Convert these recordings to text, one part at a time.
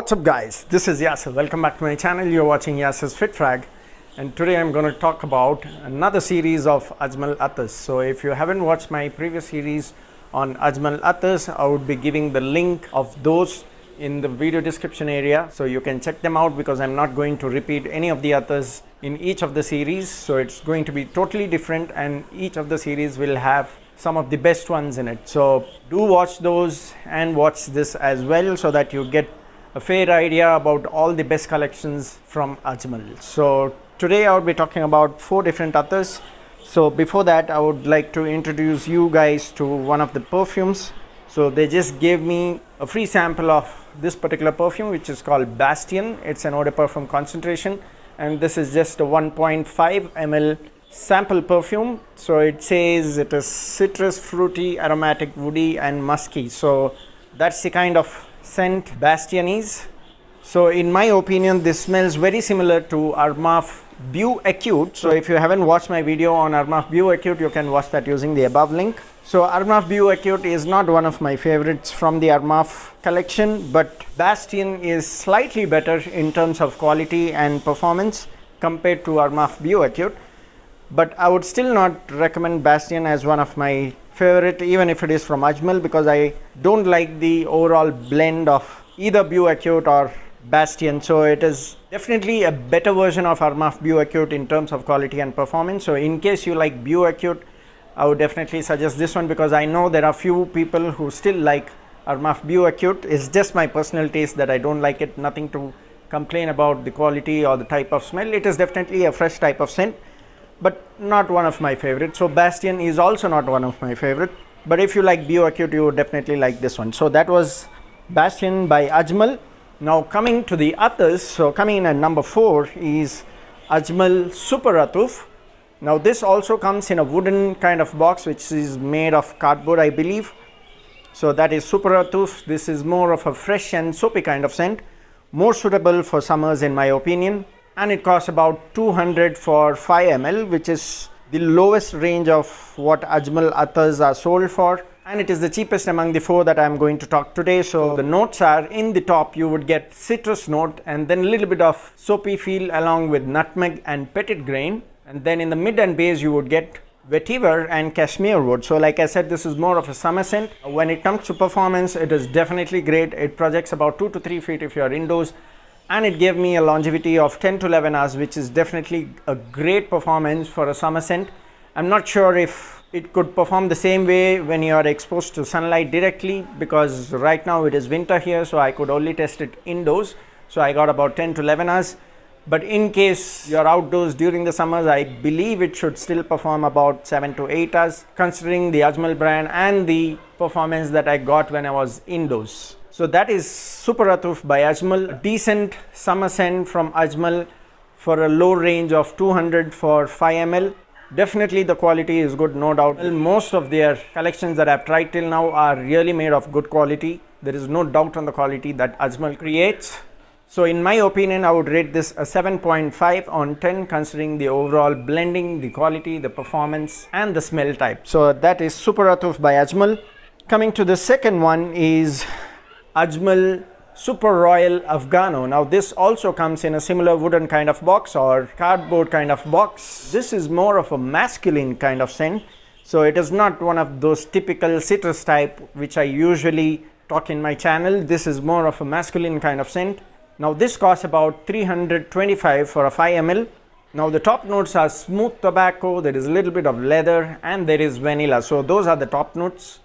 What's up guys, this is Yasser. Welcome back to my channel. You're watching Yasser's Fit Frag, and today I'm going to talk about another series of Ajmal Attars. So if you haven't watched my previous series on Ajmal Attars, I would be giving the link of those in the video description area, so you can check them out, because I'm not going to repeat any of the attars in each of the series. So it's going to be totally different, and each of the series will have some of the best ones in it. So do watch those and watch this as well, so that you get a fair idea about all the best collections from Ajmal. So today I will be talking about 4 different attars. So before that, I would like to introduce you guys to one of the perfumes. So they just gave me a free sample of this particular perfume, which is called Bastion. It's an eau de parfum concentration, and this is just a 1.5 ml sample perfume. So it says it is citrus, fruity, aromatic, woody and musky. So that's the kind of scent Bastion is. So in my opinion, this smells very similar to Armaf Beau Acute. So if you haven't watched my video on Armaf Beau Acute, you can watch that using the above link. So Armaf Beau Acute is not one of my favorites from the Armaf collection, but Bastion is slightly better in terms of quality and performance compared to Armaf Beau Acute. But I would still not recommend Bastion as one of my favorite, even if it is from Ajmal, because I don't like the overall blend of either Beau Acute or Bastion. So it is definitely a better version of Armaf Beau Acute in terms of quality and performance. So in case you like Beau Acute, I would definitely suggest this one, because I know there are few people who still like Armaf Beau Acute. It's just my personal taste that I don't like it. Nothing to complain about the quality or the type of smell. It is definitely a fresh type of scent, but not one of my favorite. So Bastion is also not one of my favorite, but if you like Beau Acute, you would definitely like this one. So that was Bastion by Ajmal. Now coming to the others, so coming in at number 4 is Ajmal Super Atoof. Now this also comes in a wooden kind of box, which is made of cardboard, I believe. So that is Super Atoof. This is more of a fresh and soapy kind of scent, more suitable for summers in my opinion. And it costs about 200 for 5 ml, which is the lowest range of what Ajmal Attars are sold for, and it is the cheapest among the 4 that I am going to talk today. So the notes are, in the top you would get citrus note, and then a little bit of soapy feel along with nutmeg and petit grain, and then in the mid and base you would get vetiver and cashmere wood. So like I said, this is more of a summer scent. When it comes to performance, it is definitely great. It projects about 2 to 3 feet if you are indoors, and it gave me a longevity of 10 to 11 hours, which is definitely a great performance for a summer scent. I'm not sure if it could perform the same way when you are exposed to sunlight directly, because right now it is winter here, so I could only test it indoors. So I got about 10 to 11 hours. But in case you're outdoors during the summers, I believe it should still perform about 7 to 8 hours, considering the Ajmal brand and the performance that I got when I was indoors. So that is Super Atoof by Ajmal, a decent summer scent from Ajmal for a low range of 200 for 5 ml. Definitely the quality is good, no doubt. Well, most of their collections that I've tried till now are really made of good quality. There is no doubt on the quality that Ajmal creates. So in my opinion, I would rate this a 7.5 on 10, considering the overall blending, the quality, the performance and the smell type. So that is Super Atoof by Ajmal. Coming to the second one is Ajmal Super Royal Afghano. Now this also comes in a similar wooden kind of box or cardboard kind of box. This is more of a masculine kind of scent. So it is not one of those typical citrus type which I usually talk in my channel. This is more of a masculine kind of scent. Now this costs about 325 for a 5 ml. Now the top notes are smooth tobacco, there is a little bit of leather, and there is vanilla. So those are the top notes.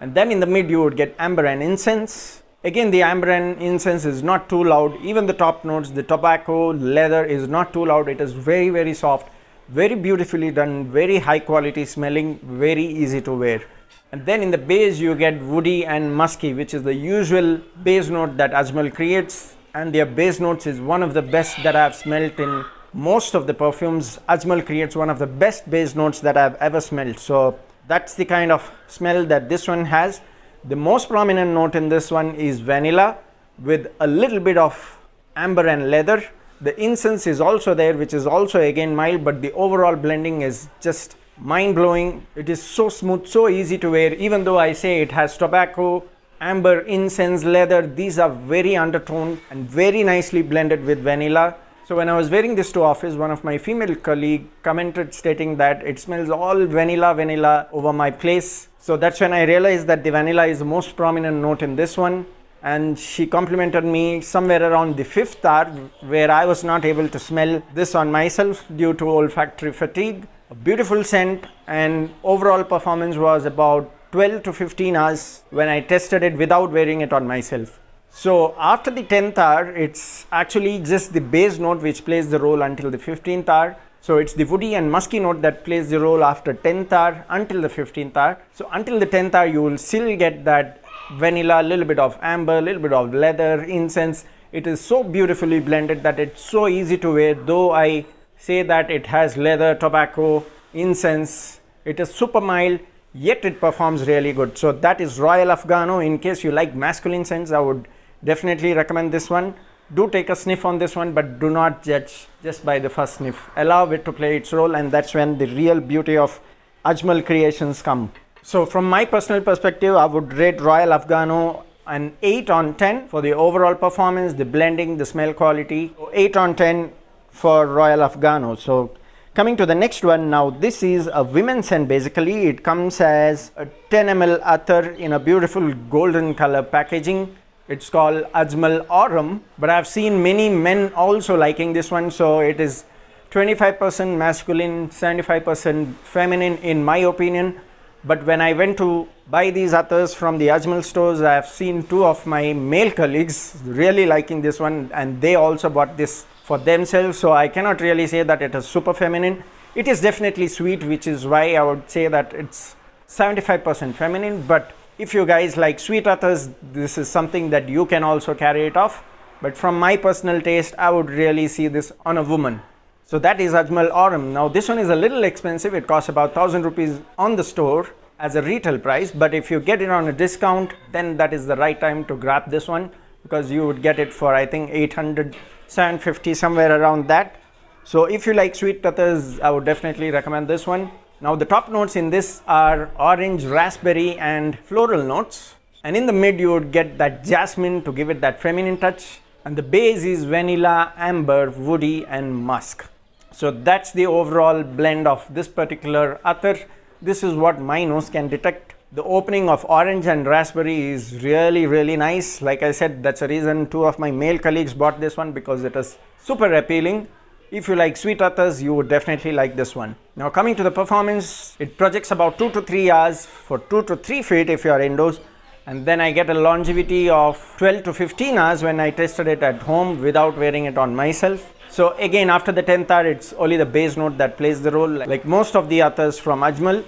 And then in the mid you would get amber and incense. Again, the amber and incense is not too loud. Even the top notes, the tobacco, leather is not too loud. It is very, very soft, very beautifully done, very high quality smelling, very easy to wear. And then in the base you get woody and musky, which is the usual base note that Ajmal creates. And their base notes is one of the best that I have smelled in most of the perfumes. Ajmal creates one of the best base notes that I have ever smelled. So that's the kind of smell that this one has. The most prominent note in this one is vanilla with a little bit of amber and leather. The incense is also there, which is also again mild, but the overall blending is just mind-blowing. It is so smooth, so easy to wear. Even though I say it has tobacco, amber, incense, leather. These are very undertoned and very nicely blended with vanilla. So when I was wearing this to office, one of my female colleague commented stating that it smells all vanilla over my place. So that's when I realized that the vanilla is the most prominent note in this one. And she complimented me somewhere around the 5th hour, where I was not able to smell this on myself due to olfactory fatigue. A beautiful scent, and overall performance was about 12 to 15 hours when I tested it without wearing it on myself. So after the 10th hour, it's actually just the base note which plays the role until the 15th hour. So it's the woody and musky note that plays the role after 10th hour until the 15th hour. So until the 10th hour, you will still get that vanilla, a little bit of amber, a little bit of leather, incense. It is so beautifully blended that it's so easy to wear. Though I say that it has leather, tobacco, incense, it is super mild, yet it performs really good. So that is Royal Afghano. In case you like masculine scents, I would definitely recommend this one. Do take a sniff on this one, but do not judge just by the first sniff. Allow it to play its role, and that's when the real beauty of Ajmal creations come. So from my personal perspective, I would rate Royal Afghano an 8 on 10 for the overall performance, the blending, the smell quality. So 8 on 10 for Royal Afghano. So coming to the next one, now this is a women's scent. Basically it comes as a 10 ml attar in a beautiful golden color packaging. It's called Ajmal Aurum, but I've seen many men also liking this one. So it is 25% masculine, 75% feminine in my opinion. But when I went to buy these attars from the Ajmal stores, I have seen 2 of my male colleagues really liking this one, and they also bought this for themselves. So I cannot really say that it is super feminine. It is definitely sweet, which is why I would say that it's 75% feminine. But if you guys like sweet attars, this is something that you can also carry it off. But from my personal taste, I would really see this on a woman. So that is Ajmal Aurum. Now this one is a little expensive. It costs about 1000 rupees on the store as a retail price. But if you get it on a discount, then that is the right time to grab this one, because you would get it for I think 800, 750, somewhere around that. So if you like sweet attars, I would definitely recommend this one. Now the top notes in this are orange, raspberry and floral notes. And in the mid you would get that jasmine to give it that feminine touch. And the base is vanilla, amber, woody and musk. So that's the overall blend of this particular attar. This is what my nose can detect. The opening of orange and raspberry is really nice. Like I said, that's a reason 2 of my male colleagues bought this one, because it is super appealing. If you like sweet attars, you would definitely like this one. Now coming to the performance, it projects about 2 to 3 hours for 2 to 3 feet if you are indoors. And then I get a longevity of 12 to 15 hours when I tested it at home without wearing it on myself. So again, after the 10th hour, it's only the base note that plays the role, like most of the attars from Ajmal.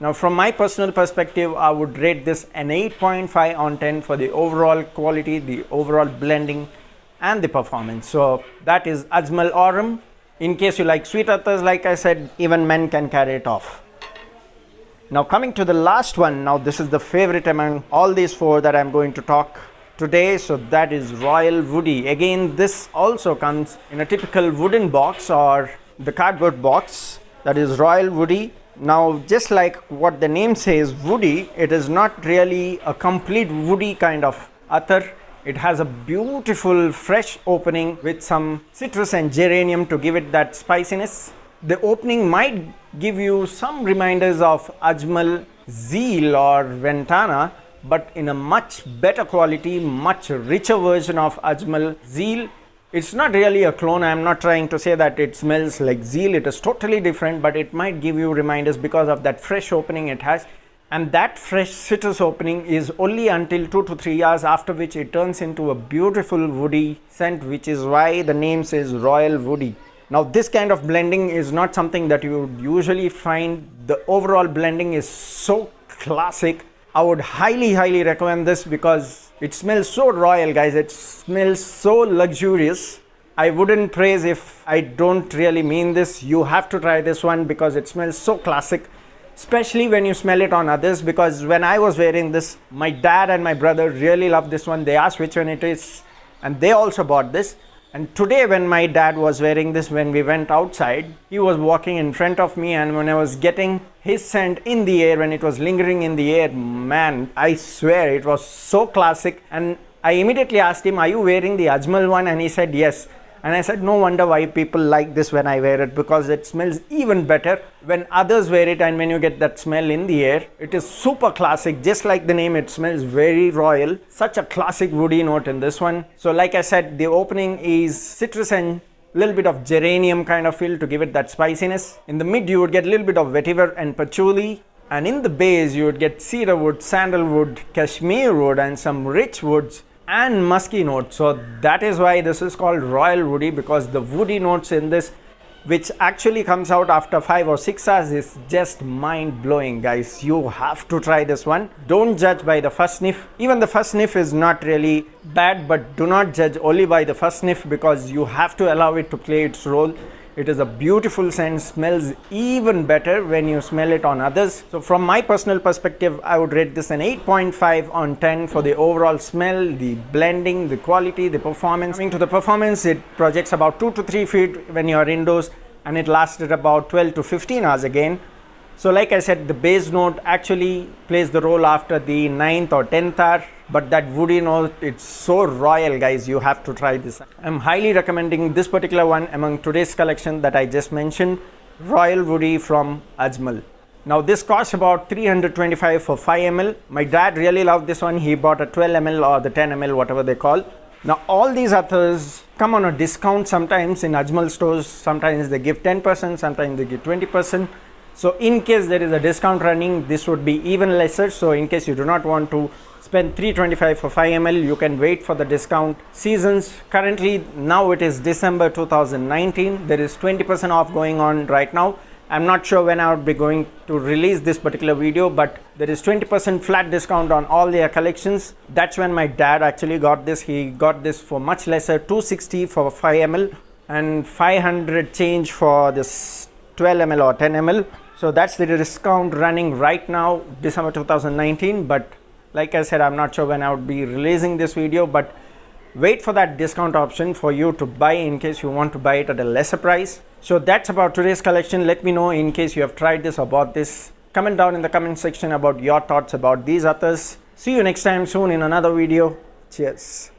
Now from my personal perspective, I would rate this an 8.5 on 10 for the overall quality, the overall blending and the performance. So that is Ajmal Aurum. In case you like sweet attars, like I said, even men can carry it off. Now coming to the last one, now this is the favorite among all these 4 that I'm going to talk today. So that is Royal Woody. Again, this also comes in a typical wooden box or the cardboard box. That is Royal Woody. Now just like what the name says, woody, it is not really a complete woody kind of attar. It has a beautiful fresh opening with some citrus and geranium to give it that spiciness. The opening might give you some reminders of Ajmal Zeel or Ventana, but in a much better quality, much richer version of Ajmal Zeel. It's not really a clone. I'm not trying to say that it smells like Zeel. It is totally different, but it might give you reminders because of that fresh opening it has. And that fresh citrus opening is only until 2 to 3 hours, after which it turns into a beautiful woody scent, which is why the name says Royal Woody. Now this kind of blending is not something that you would usually find. The overall blending is so classic. I would highly recommend this because it smells so royal, guys. It smells so luxurious. I wouldn't praise if I don't really mean this. You have to try this one because it smells so classic, especially when you smell it on others. Because when I was wearing this, my dad and my brother really loved this one. They asked which one it is and they also bought this. And today when my dad was wearing this, when we went outside, he was walking in front of me, and when I was getting his scent in the air, when it was lingering in the air, man, I swear it was so classic. And I immediately asked him, are you wearing the Ajmal one? And he said yes. And I said, no wonder why people like this when I wear it, because it smells even better when others wear it, and when you get that smell in the air, it is super classic. Just like the name, it smells very royal. Such a classic woody note in this one. So like I said, the opening is citrus and little bit of geranium kind of feel to give it that spiciness. In the mid, you would get a little bit of vetiver and patchouli. And in the base, you would get cedar wood, sandalwood, cashmere wood, and some rich woods and musky notes. So that is why this is called royal woody, because the woody notes in this, which actually comes out after 5 or 6 hours, is just mind-blowing, guys. You have to try this one. Don't judge by the first sniff. Even the first sniff is not really bad, but do not judge only by the first sniff, because you have to allow it to play its role. It is a beautiful scent, smells even better when you smell it on others. So from my personal perspective, I would rate this an 8.5 on 10 for the overall smell, the blending, the quality, the performance. Coming to the performance, it projects about 2 to 3 feet when you are indoors, and it lasted about 12 to 15 hours again. So like I said, the base note actually plays the role after the 9th or 10th hour, but that woody note, it's so royal, guys. You have to try this. I'm highly recommending this particular one among today's collection that I just mentioned, Royal Woody from Ajmal. Now this costs about 325 for 5 ml. My dad really loved this one. He bought a 12 ml or the 10 ml, whatever they call. Now all these attars come on a discount sometimes in Ajmal stores. Sometimes they give 10%, sometimes they give 20%. So in case there is a discount running, this would be even lesser. So in case you do not want to spend 325 for 5 ml, you can wait for the discount seasons. Currently, now it is December 2019. There is 20% off going on right now. I'm not sure when I would be going to release this particular video, but there is 20% flat discount on all their collections. That's when my dad actually got this. He got this for much lesser, 260 for 5 ml and 500 change for this 12 ml or 10 ml. So that's the discount running right now, December 2019. But like I said, I'm not sure when I would be releasing this video, but wait for that discount option for you to buy in case you want to buy it at a lesser price. So that's about today's collection. Let me know in case you have tried this or bought this. Comment down in the comment section about your thoughts about these attars. See you next time soon in another video. Cheers.